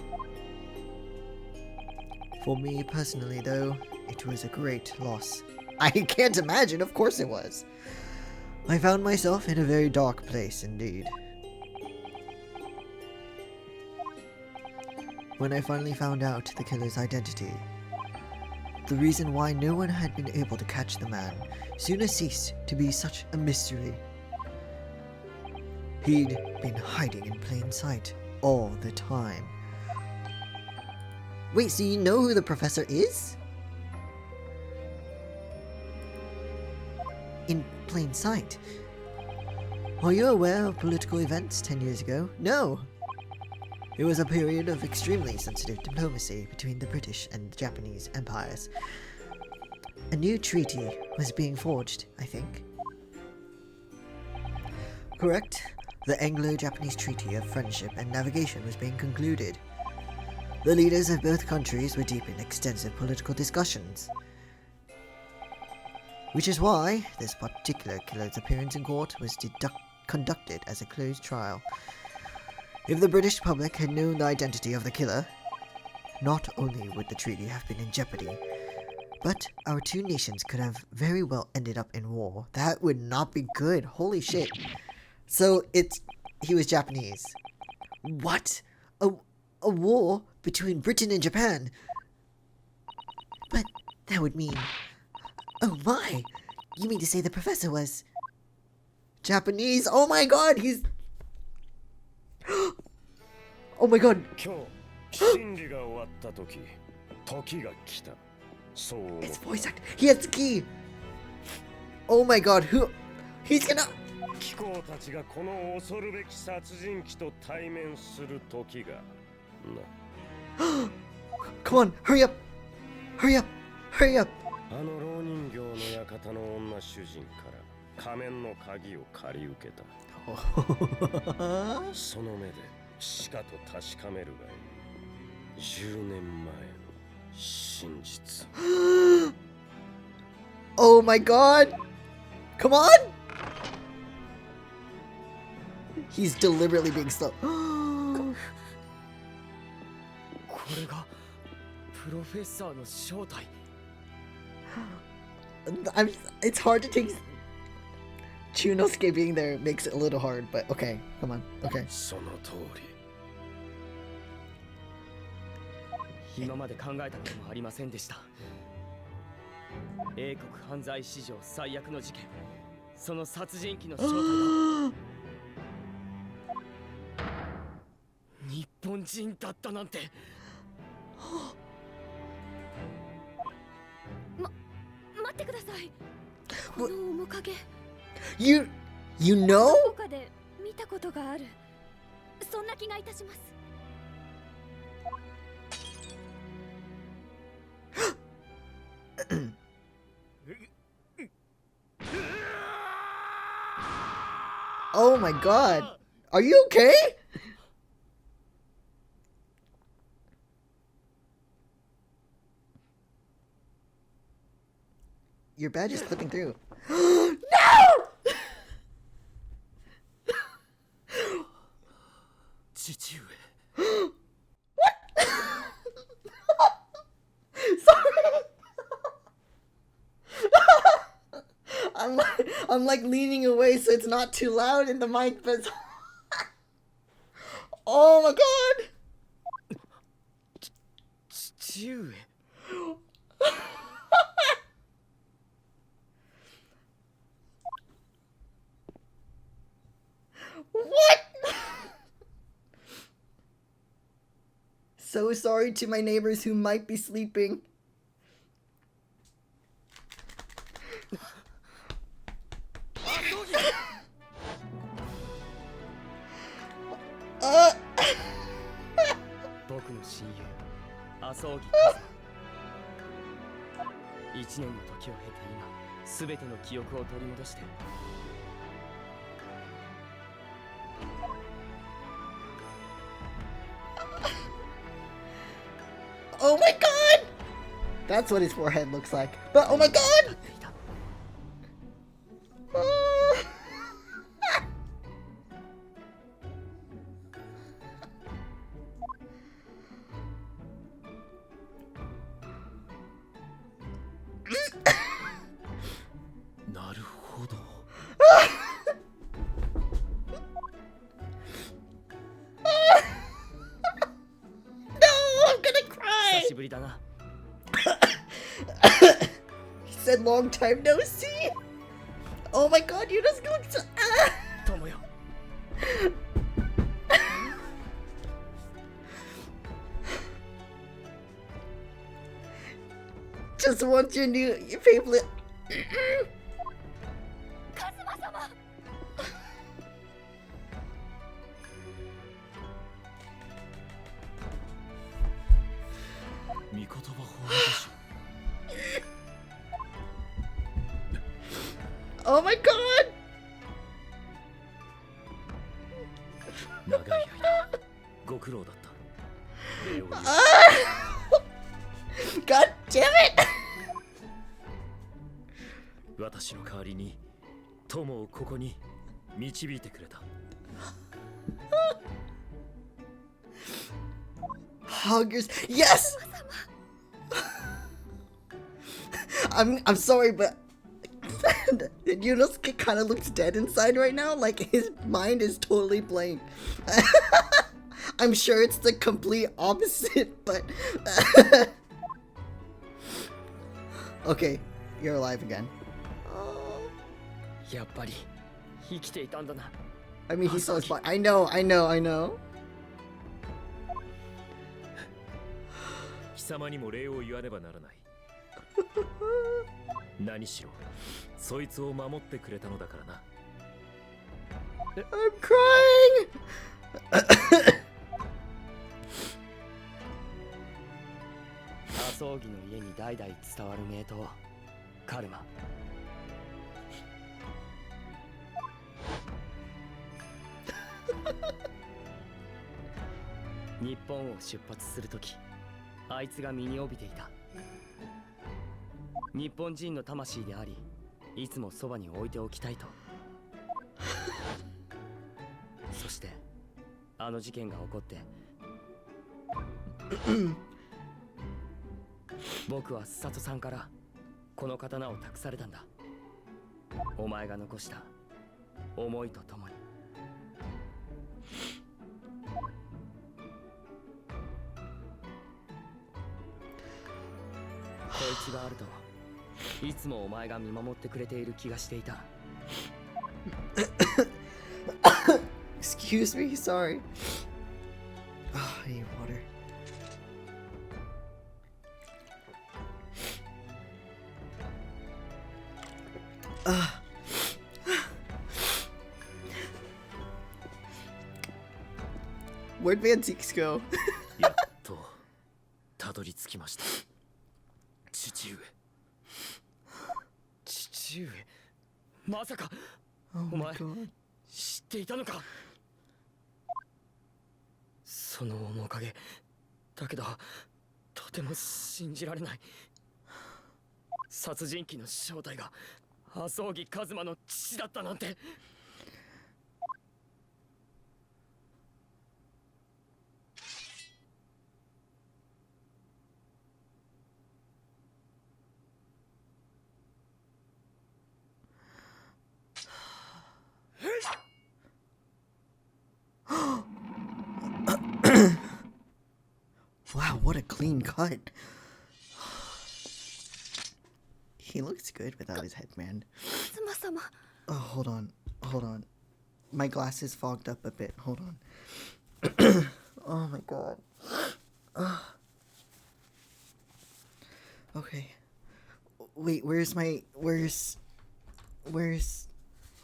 For me personally, though, it was a great loss. I can't imagine, of course it was. I found myself in a very dark place indeed. when I finally found out the killer's identity. The reason why no one had been able to catch the man sooner ceased to be such a mystery. He'd been hiding in plain sight all the time. Wait, so you know who the professor is? In plain sight? Are you aware of political events 10 years ago? No! It was a period of extremely sensitive diplomacy between the British and the Japanese empires. A new treaty was being forged, I think. Correct. The Anglo-Japanese Treaty of Friendship and Navigation was being concluded. The leaders of both countries were deep in extensive political discussions. Which is why this particular killer's appearance in court was conducted as a closed trial. If the British public had known the identity of the killer, not only would the treaty have been in jeopardy, but our two nations could have very well ended up in war. That would not be good. Holy shit. So he was Japanese. What? A war between Britain and Japan? But that would mean... Oh my! You mean to say the professor was... Japanese? Oh my god, he's... Oh my god. It's voice act. He has the key. Oh my god, who... He's gonna... Come on, hurry up. Hurry up. Hurry up. Oh my god! Come on! He's deliberately being slow. It's hard to take. Chunosuke being there makes it a little hard, but okay, come on, okay. 今まで考えたこともありませんでした。英国犯罪史上最悪の事件、その殺人鬼の正体が日本人だったなんて。待ってください。この面影。You know? どこかで見たことがある。そんな気がいたします。Oh my god. Are you okay? Your badge is slipping through. No! What? Sorry. I'm like leaning away so it's not too loud in the mic, but oh my god. What? So sorry to my neighbors who might be sleeping. Oh my god! That's what his forehead looks like. But oh my god! No! ぶりだな。 He said long time no see. Oh my god, you just look so. 友よ。 Just want your favorite. カズマ様。御言葉法でしょ。 Oh my god. 長い間ご苦労だった。礼を言う。 God damn it. 私の代わりに友をここに導いてくれた。 Huggers. Yes. I'm sorry, but Yunosuke kind of looks dead inside right now. Like his mind is totally blank. I'm sure it's the complete opposite, but okay, you're alive again. やっぱり生きていたんだな。 I mean, he saw his body. I know. 貴様にも礼を言わねばならない。何しろそいつを守ってくれたのだからな。 I'm crying. 麻生木の家に代々伝わる名刀カルマ。日本を出発するとき、あいつが身に帯びていた。日本人の魂であり、いつもそばに置いておきたいと。そしてあの事件が起こって僕は佐藤さんからこの刀を託されたんだ。お前が残した思いとともに。こいつがあるといつもお前が見守ってくれている気がしていた。Excuse me, sorry. Oh, I need water. Where'd Vantiques go? やっとたどり着きました。父上。父上、まさか Oh お my 前 god. 知っていたのか。その面影だけどとても信じられない。殺人鬼の正体が麻生木一馬の父だったなんて。Wow, what a clean cut. He looks good without his headband. カズマ様。 Oh, hold on. My glasses fogged up a bit. Hold on. Oh my god. Okay. Wait, where's I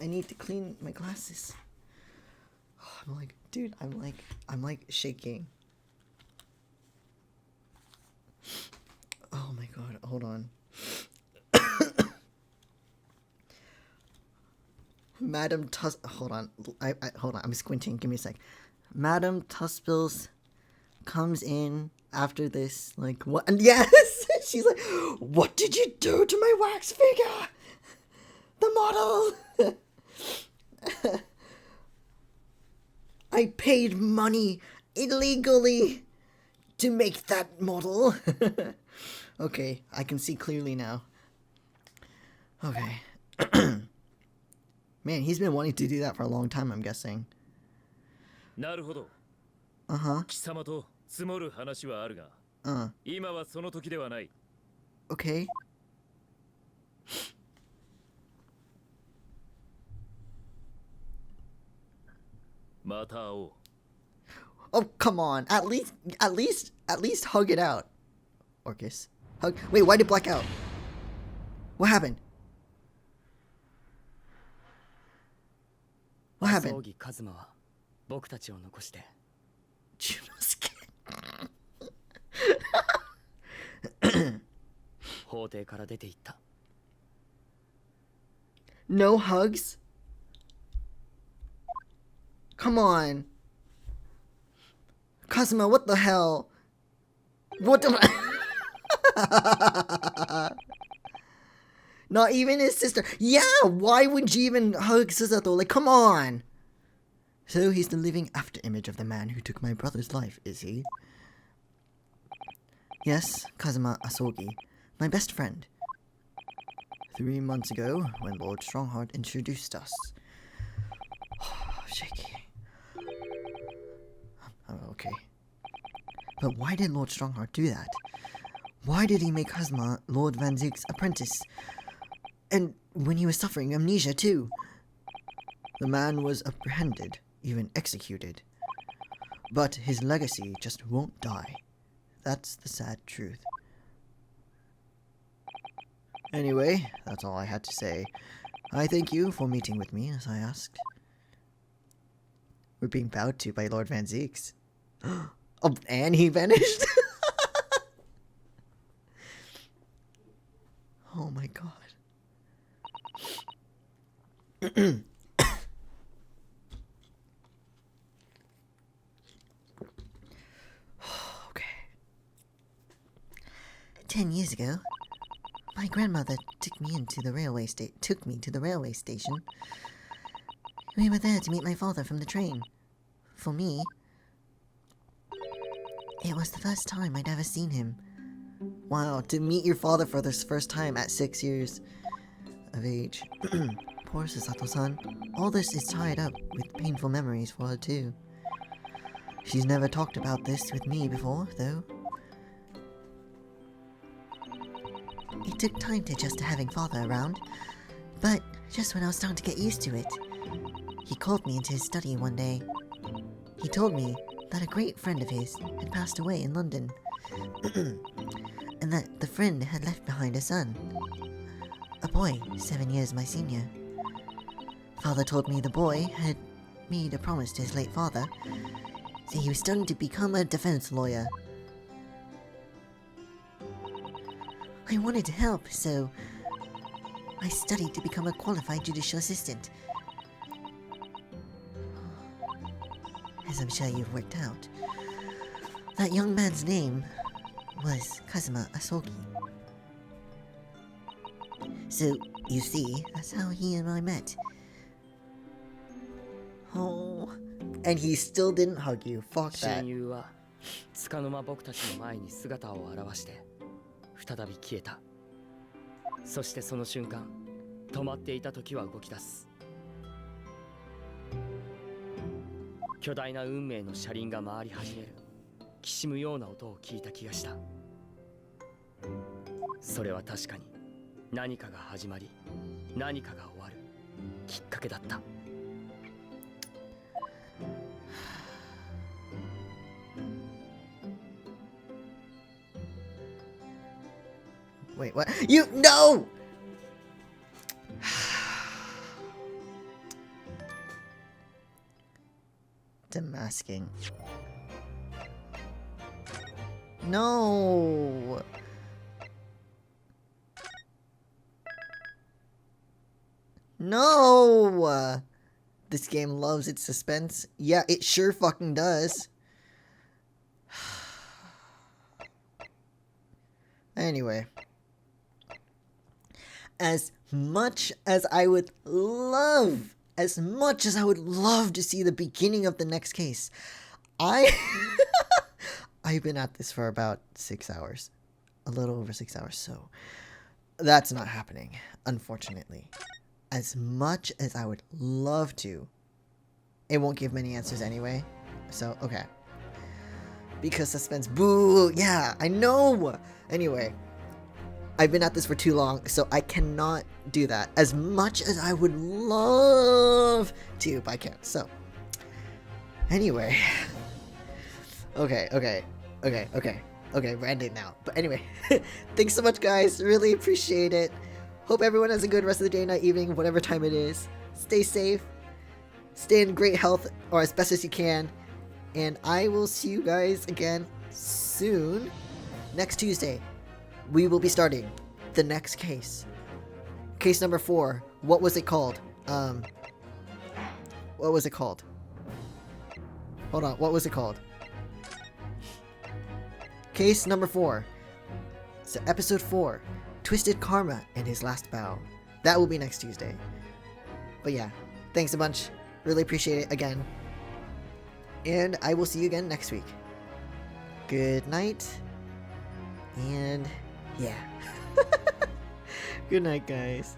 need to clean my glasses. I'm like, dude, I'm like shaking. Oh my god, hold on. Madam hold on. Hold on. I'm squinting. Give me a sec. Madam Tuspils comes in after this. Like, what? And yes! She's like, what did you do to my wax figure? The model! I paid money illegally to make that model. Okay, I can see clearly now. Okay. Man, he's been wanting to do that for a long time, I'm guessing. なるほど。 Uh-huh. 貴様と積もる話はあるが、今はその時ではない。 Okay. また会おう。 Oh, come on. At least hug it out. Or kiss. Hug. Wait, why did black out? What happened? What 麻 happened? 生木一馬は僕たちを残して Junosuke. 法廷から出て行った。 No hugs? Come on. Kazuma, what the hell? What the... Not even his sister. Yeah, why would you even hug Susato? Like, come on. So he's the living after image of the man who took my brother's life, is he? Yes, Kazuma Asogi, my best friend. 3 months ago, when Lord Strongheart introduced us. Shaky. Oh, okay. But why did Lord Strongheart do that? Why did he make Kazuma Lord Van Zeek's apprentice? And when he was suffering amnesia too. The man was apprehended, even executed. But his legacy just won't die. That's the sad truth. Anyway, that's all I had to say. I thank you for meeting with me, as I asked. We're being bowed to by Lord Van Zeeks. Oh, and he vanished? Oh my god. Okay. 10 years ago, my grandmother took me to the railway station. We were there to meet my father from the train. For me, it was the first time I'd ever seen him. Wow, to meet your father for this first time at 6 years of age. Poor Susato-san. All this is tied up with painful memories for her too. She's never talked about this with me before, though. It took time to adjust to having father around, but just when I was starting to get used to it, he called me into his study one day. He told me that a great friend of his had passed away in London, and that the friend had left behind a son, a boy 7 years my senior. Father told me the boy had made a promise to his late father, so he was studying to become a defense lawyer. I wanted to help, so I studied to become a qualified judicial assistant. As I'm sure you've worked out, that young man's name was Kazuma Asogi. So, you see, that's how he and I met. Oh, and he still didn't hug you. Fuck that. 親友は束の間僕たちの前に姿を現して再び消えた。そしてその瞬間、止まっていた時は動き出す。巨大な運命の車輪が回り始める。きしむような音を聞いた気がした。それは確かに何かが始まり、何かが終わるきっかけだった。Wait, what? You no! Demasking. No! No! This game loves its suspense. Yeah, it sure fucking does. Anyway. As much as I would love to see the beginning of the next case, I've been at this for about 6 hours. A little over 6 hours, so that's not happening, unfortunately. As much as I would love to, it won't give many answers anyway, so okay. because suspense. Boo! Yeah, I know! Anyway, I've been at this for too long, so I cannot do that. As much as I would love to, but I can't. So, anyway. Okay, we're ending now. But anyway, thanks so much, guys. Really appreciate it. Hope everyone has a good rest of the day, night, evening, whatever time it is. Stay safe. Stay in great health, or as best as you can. And I will see you guys again soon. Next Tuesday, we will be starting the next case. Case number 4. What was it called? What was it called? Hold on, what was it called? Case number 4. So episode 4. Twisted Karma and His Last Bow. That will be next Tuesday. But yeah, thanks a bunch. Really appreciate it again. And I will see you again next week. Good night. And yeah. Good night, guys.